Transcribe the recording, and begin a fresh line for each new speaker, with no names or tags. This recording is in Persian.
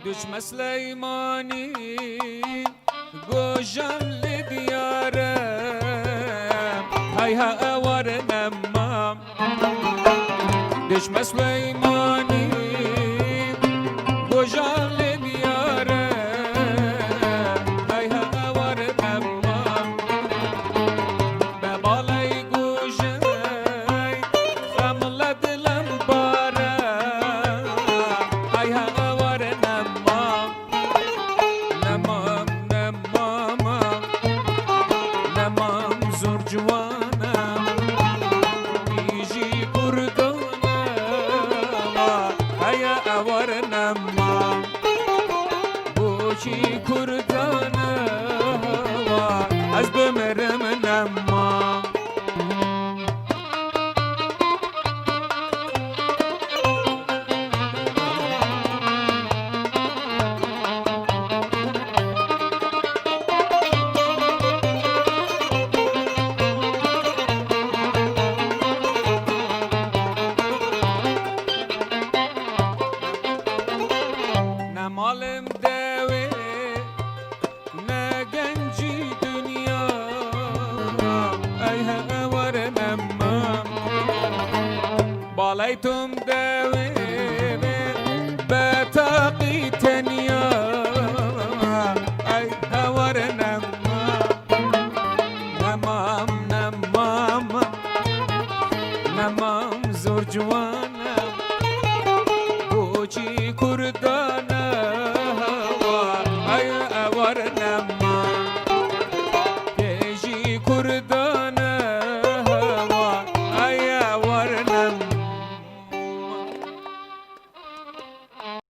دشمن سلیمانی گوشم لدیارم های ها اوار نمام دشمن سلیمانی گوشم لدیارم های ها اوار نمام به بالای گوشم خملت لمبارم های ها اوار نمام نمام نمام نمام زور جوانم بیجی کردانم هیا اوار نمام بوچی کردانم از بمرم نمام نه مالم دوی نه گنجی دنیا ای هوار نمام بالای تم دوی به تاقی تنیا